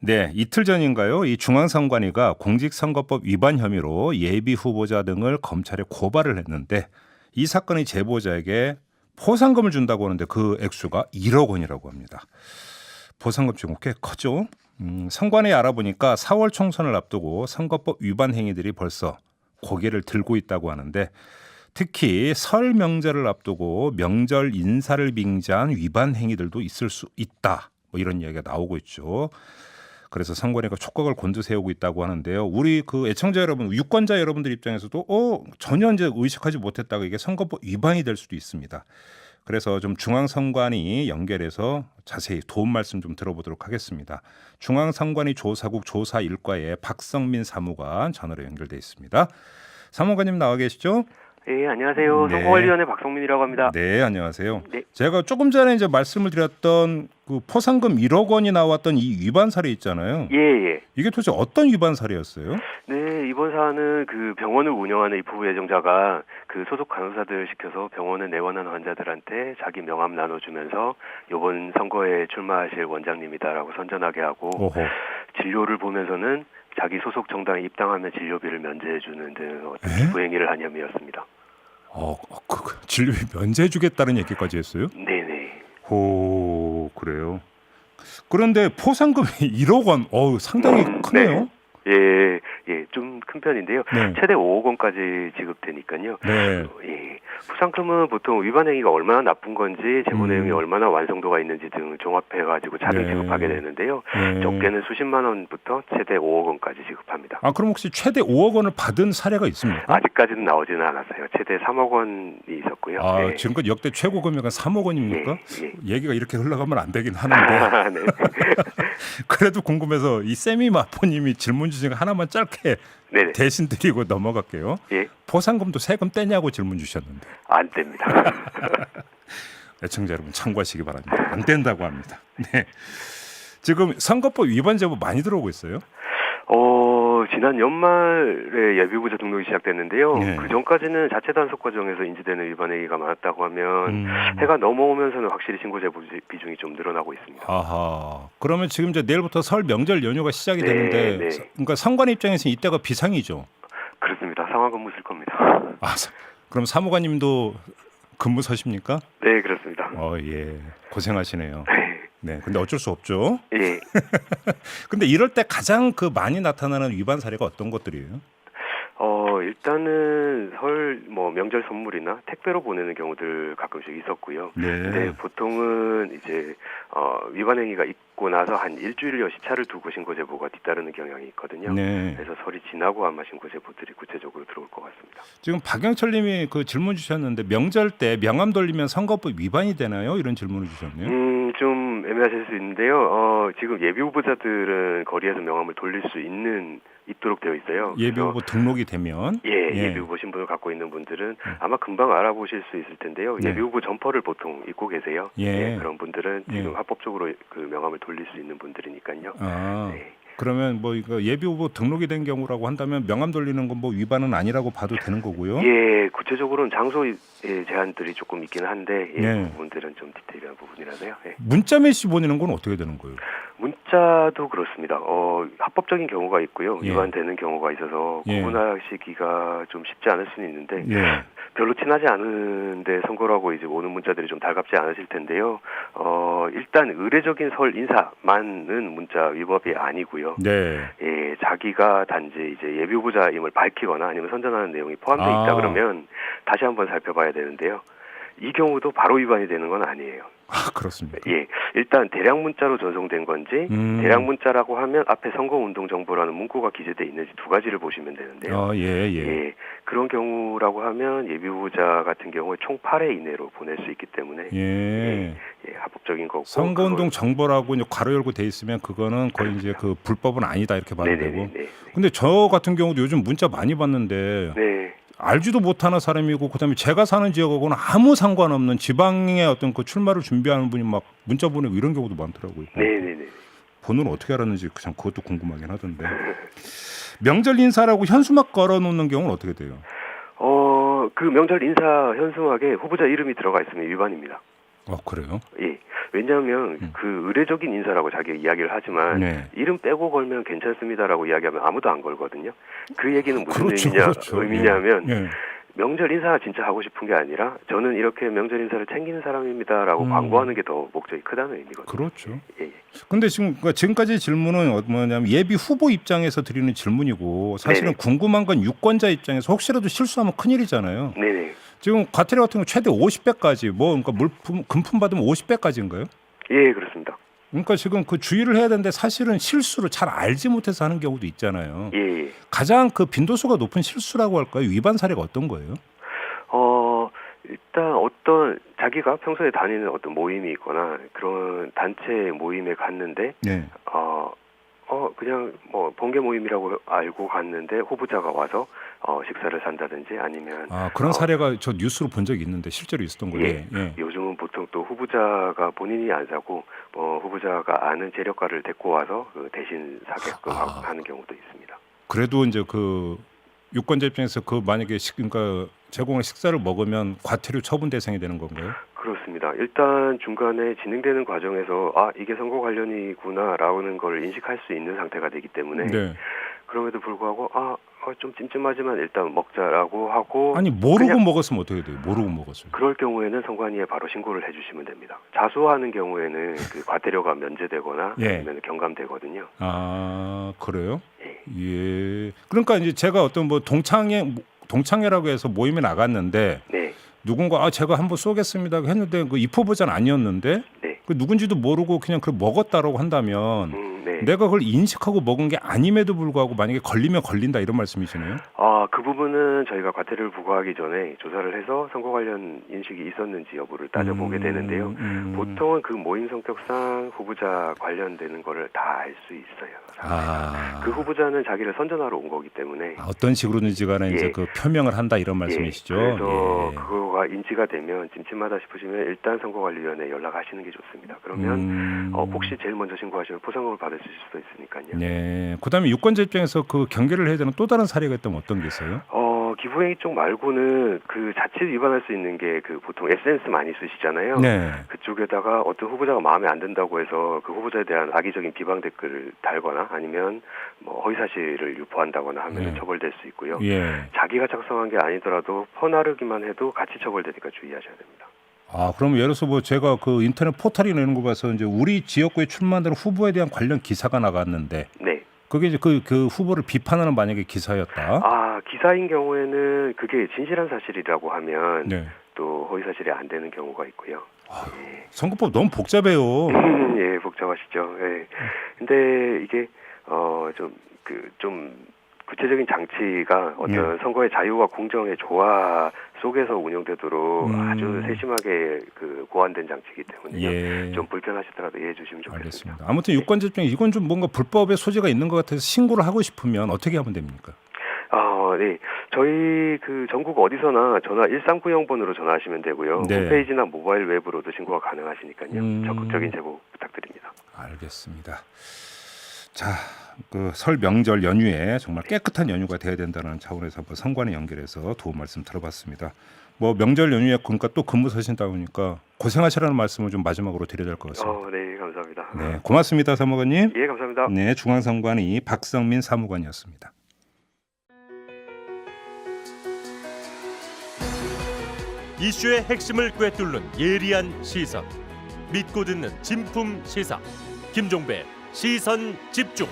네, 이틀 전인가요? 이 중앙선관위가 공직선거법 위반 혐의로 예비 후보자 등을 검찰에 고발을 했는데 이 사건의 제보자에게 포상금을 준다고 하는데 그 액수가 1억 원이라고 합니다. 포상금 지금 꽤 커죠? 선관위 알아보니까 4월 총선을 앞두고 선거법 위반 행위들이 벌써 고개를 들고 있다고 하는데 특히 설 명절을 앞두고 명절 인사를 빙자한 위반 행위들도 있을 수 있다. 뭐 이런 이야기가 나오고 있죠. 그래서 선관위가 촉각을 곤두세우고 있다고 하는데요. 우리 그 애청자 여러분, 유권자 여러분들 입장에서도 전혀 이제 의식하지 못했다가 이게 선거법 위반이 될 수도 있습니다. 그래서 좀 중앙선관위 연결해서 자세히 도움 말씀 좀 들어보도록 하겠습니다. 중앙선관위 조사국 조사일과의 박성민 사무관 전화로 연결돼 있습니다. 사무관님 나와 계시죠? 네, 안녕하세요. 네. 선거관리위원회 박성민이라고 합니다. 네, 안녕하세요. 네. 제가 조금 전에 이제 말씀을 드렸던 그 포상금 1억 원이 나왔던 이 위반 사례 있잖아요. 예. 이게 도대체 어떤 위반 사례였어요? 네, 이번 사안은 그 병원을 운영하는 이 부부 예정자가 그 소속 간호사들 시켜서 병원에 내원한 환자들한테 자기 명함 나눠주면서 이번 선거에 출마하실 원장님이다라고 선전하게 하고 오호. 진료를 보면서는 자기 소속 정당에 입당하면 진료비를 면제해주는 등 어떤 기부 행위를 한 혐의였습니다. 진료비 면제해주겠다는 얘기까지 했어요? 네네. 오, 그래요. 그런데 포상금이 1억 원, 상당히 크네요. 예, 좀 큰 편인데요. 네. 최대 5억 원까지 지급되니까요. 네. 예, 포상금은 보통 위반 행위가 얼마나 나쁜 건지, 제보 내용이 얼마나 완성도가 있는지 등 종합해가지고 자료 네. 지급하게 되는데요. 네. 적게는 수십만 원부터 최대 5억 원까지 지급합니다. 그럼 혹시 최대 5억 원을 받은 사례가 있습니까? 아직까지는 나오지는 않았어요. 최대 3억 원이 있었고요. 네. 지금까지 역대 최고 금액은 3억 원입니까? 예. 얘기가 이렇게 흘러가면 안 되긴 하는데 네. 그래도 궁금해서 이 세미 마포님이 질문 주신 거 하나만 짧게 네네. 대신 드리고 넘어갈게요. 예. 포상금도 세금 떼냐고 질문 주셨는데 안 됩니다. 애청자 여러분 참고하시기 바랍니다. 안 된다고 합니다. 네. 지금 선거법 위반 제보 많이 들어오고 있어요. 지난 연말에 예비후보자 등록이 시작됐는데요. 네. 그 전까지는 자체 단속 과정에서 인지되는 위반 행위가 많았다고 하면 해가 넘어오면서는 확실히 신고 제보 비중이 좀 늘어나고 있습니다. 아하. 그러면 지금 이제 내일부터 설 명절 연휴가 시작이 네, 되는데, 네. 그러니까 선관 입장에서는 이때가 비상이죠. 그렇습니다. 상하 근무 쓸 겁니다. 그럼 사무관님도 근무 서십니까? 네, 그렇습니다. 예. 고생하시네요. 네. 근데 어쩔 수 없죠. 예. 근데 이럴 때 가장 그 많이 나타나는 위반 사례가 어떤 것들이에요? 일단은 명절 선물이나 택배로 보내는 경우들 가끔씩 있었고요. 네. 근데 보통은 이제 위반 행위가 있고 나서 한 일주일여 시차를 두고 신고 제보가 뒤따르는 경향이 있거든요. 네. 그래서 설이 지나고 아마 신고 제보들이 구체적으로 들어올 것 같습니다. 지금 박영철님이 그 질문 주셨는데 명절 때 명함 돌리면 선거법 위반이 되나요? 이런 질문을 주셨네요. 좀 애매하실 수 있는데요. 지금 예비 후보자들은 거리에서 명함을 돌릴 수 있도록 되어 있어요. 예비 후보 등록이 되면 예비 후보 신분을 갖고 있는 분들은 아마 금방 알아보실 수 있을 텐데요. 네. 예비 후보 점퍼를 보통 입고 계세요. 그런 분들은 지금 합법적으로 그 명함을 돌릴 수 있는 분들이니까요. 네. 그러면 뭐 이거 예비 후보 등록이 된 경우라고 한다면 명함 돌리는 건 뭐 위반은 아니라고 봐도 되는 거고요. 예, 구체적으로는 장소의 제한들이 조금 있긴 한데 그 네. 부분들은 좀 디테일한 부분이라서요. 예. 문자 메시지 보내는 건 어떻게 되는 거예요? 문자도 그렇습니다. 합법적인 경우가 있고요. 예. 위반되는 경우가 있어서 구분하시기가 좀 쉽지 않을 수는 있는데 별로 친하지 않은데 선거라고 이제 오는 문자들이 좀 달갑지 않으실 텐데요. 일단 의례적인 설 인사만은 문자 위법이 아니고요. 네. 예, 자기가 단지 이제 예비 후보자임을 밝히거나 아니면 선전하는 내용이 포함되어 있다 그러면 다시 한번 살펴봐야 되는데요. 이 경우도 바로 위반이 되는 건 아니에요. 그렇습니까? 예, 일단 대량 문자로 전송된 건지 대량 문자라고 하면 앞에 선거운동 정보라는 문구가 기재되어 있는지 두 가지를 보시면 되는데요. 예, 그런 경우라고 하면 예비 후보자 같은 경우에 총 8회 이내로 보낼 수 있기 때문에 합법적인 거고. 선거운동 정보라고 이제 괄호 열고 돼 있으면 그거는 거의 이제 그 불법은 아니다 이렇게 봐도 되고. 근데 저 같은 경우도 요즘 문자 많이 받는데. 알지도 못하는 사람이고 그다음에 제가 사는 지역하고는 아무 상관없는 지방의 어떤 그 출마를 준비하는 분이 막 문자 보내고 이런 경우도 많더라고요. 번호는 어떻게 알았는지 참 그것도 궁금하긴 하던데. 명절 인사라고 현수막 걸어놓는 경우는 어떻게 돼요? 그 명절 인사 현수막에 후보자 이름이 들어가 있으면 위반입니다. 그래요? 예. 왜냐하면 그 의례적인 인사라고 자기가 이야기를 하지만 네. 이름 빼고 걸면 괜찮습니다라고 이야기하면 아무도 안 걸거든요. 그 얘기는 무슨 그렇죠. 의미냐면 예. 명절 인사가 진짜 하고 싶은 게 아니라 저는 이렇게 명절 인사를 챙기는 사람입니다라고 광고하는 게 더 목적이 크다는 의미거든요. 그렇죠. 예. 근데 지금까지 질문은 뭐냐면 예비 후보 입장에서 드리는 질문이고 사실은 네네. 궁금한 건 유권자 입장에서 혹시라도 실수하면 큰일이잖아요. 네네. 지금 과태료 같은 경우 최대 50배까지 그러니까 금품 받으면 50배까지인가요? 예, 그렇습니다. 그러니까 지금 그 주의를 해야 되는데 사실은 실수를 잘 알지 못해서 하는 경우도 있잖아요. 예. 가장 그 빈도수가 높은 실수라고 할까요? 위반 사례가 어떤 거예요? 일단 어떤 자기가 평소에 다니는 어떤 모임이 있거나 그런 단체 모임에 갔는데 네. 그냥 뭐 번개 모임이라고 알고 갔는데 후보자가 와서 식사를 산다든지 아니면 그런 사례가 저 뉴스로 본 적이 있는데 실제로 있었던 거예요. 예. 요즘은 보통 또 후보자가 본인이 안 사고 후보자가 아는 재력가를 데리고 와서 대신 사게끔 하는 경우도 있습니다. 그래도 이제 그 유권자 입장에서 만약에 그러니까 제공한 식사를 먹으면 과태료 처분 대상이 되는 건가요? 그렇습니다. 일단 중간에 진행되는 과정에서 이게 선거 관련이구나라는 걸 인식할 수 있는 상태가 되기 때문에 네. 그럼에도 불구하고 좀 찜찜하지만 일단 먹자라고 하고 아니 모르고 먹었으면 어떻게 돼요? 모르고 먹었어요. 그럴 경우에는 선관위에 바로 신고를 해주시면 됩니다. 자수하는 경우에는 그 과태료가 면제되거나 아니면 경감되거든요. 그래요? 예. 그러니까 이제 제가 어떤 동창회라고 해서 모임에 나갔는데 네. 누군가 제가 한번 쏘겠습니다 했는데 그 입후보자는 아니었는데 네. 그 누군지도 모르고 그냥 그걸 먹었다라고 한다면 네. 내가 그걸 인식하고 먹은 게 아님에도 불구하고 만약에 걸리면 걸린다 이런 말씀이시네요? 그 부분은 저희가 과태료를 부과하기 전에 조사를 해서 선거 관련 인식이 있었는지 여부를 따져보게 되는데요. 보통은 그 모임 성격상 후보자 관련되는 거를 다 알 수 있어요. 그 후보자는 자기를 선전하러 온 거기 때문에 어떤 식으로든지 간에 이제 그 표명을 한다 이런 말씀이시죠? 그래서 그거가 인지가 되면 찜찜하다 싶으시면 일단 선거관리위원회에 연락하시는 게 좋습니다. 그러면 혹시 제일 먼저 신고하시면 포상금을 받으실 수도 있으니까요. 네. 그다음에 유권자 입장에서 그 경계를 해야 되는 또 다른 사례가 있다면 어떤 게 있어요? 기부행위 쪽 말고는 그 자칫 위반할 수 있는 게 그 보통 SNS 많이 쓰시잖아요. 네. 그쪽에다가 어떤 후보자가 마음에 안 든다고 해서 그 후보자에 대한 악의적인 비방 댓글을 달거나 아니면 뭐 허위 사실을 유포한다거나 하면 처벌될 수 있고요. 자기가 작성한 게 아니더라도 퍼나르기만 해도 같이 처벌되니까 주의하셔야 됩니다. 그럼 예를 들어서 제가 그 인터넷 포털이 내는 거 봐서 이제 우리 지역구에 출마하는 후보에 대한 관련 기사가 나갔는데 네. 그게 이제 그 후보를 비판하는 만약에 기사였다. 기사인 경우에는 그게 진실한 사실이라고 하면 또 허위 사실이 안 되는 경우가 있고요. 선거법 너무 복잡해요. 예, 복잡하시죠. 예. 근데 이게 좀 구체적인 장치가 어떤 선거의 자유와 공정의 조화 속에서 운영되도록 아주 세심하게 고안된 장치이기 때문에 좀 불편하시더라도 이해해 주시면 좋겠습니다. 알겠습니다. 아무튼 유권자 입장에 이건 좀 뭔가 불법의 소지가 있는 것 같아서 신고를 하고 싶으면 어떻게 하면 됩니까? 네. 저희 전국 어디서나 전화 1390번으로 전화하시면 되고요. 홈페이지나 모바일 웹으로도 신고가 가능하시니까요. 적극적인 제보 부탁드립니다. 알겠습니다. 자, 설 명절 연휴에 정말 깨끗한 연휴가 돼야 된다는 차원에서 한번 선관위 연결해서 도움 말씀 들어봤습니다. 명절 연휴에 그러니까 또 근무 서신다 보니까 고생하시라는 말씀을 좀 마지막으로 드려야 될 것 같습니다. 네, 감사합니다. 네, 고맙습니다, 사무관님. 예, 감사합니다. 네, 중앙선관위 박성민 사무관이었습니다. 이슈의 핵심을 꿰뚫는 예리한 시선, 믿고 듣는 진품 시사, 김종배 시선 집중.